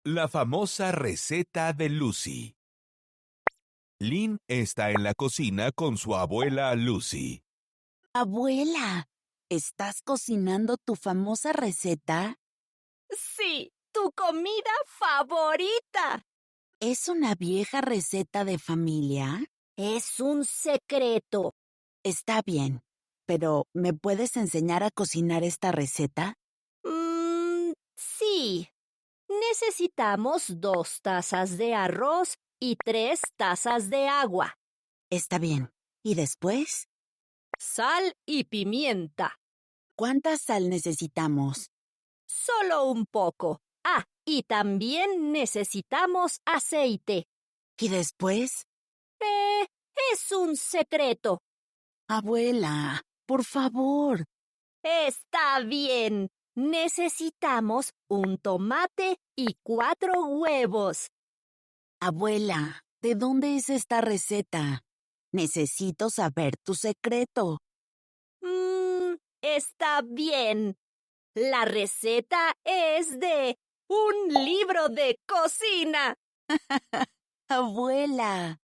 La famosa receta de Lucy. Lynn está en la cocina con su abuela Lucy. Abuela, ¿estás cocinando tu famosa receta? Sí, tu comida favorita. ¿Es una vieja receta de familia? Es un secreto. Está bien, pero ¿me puedes enseñar a cocinar esta receta? Sí. Necesitamos 2 tazas de arroz y 3 tazas de agua, Está bien. ¿Y después? sal y pimienta. ¿Cuánta sal necesitamos? Solo un poco. Ah, y también necesitamos aceite. ¿Y después? Es un secreto. Abuela, por favor. Está bien. Necesitamos un tomate y 4 huevos. Abuela, ¿de dónde es esta receta? Necesito saber tu secreto. Está bien. La receta es de un libro de cocina. Abuela.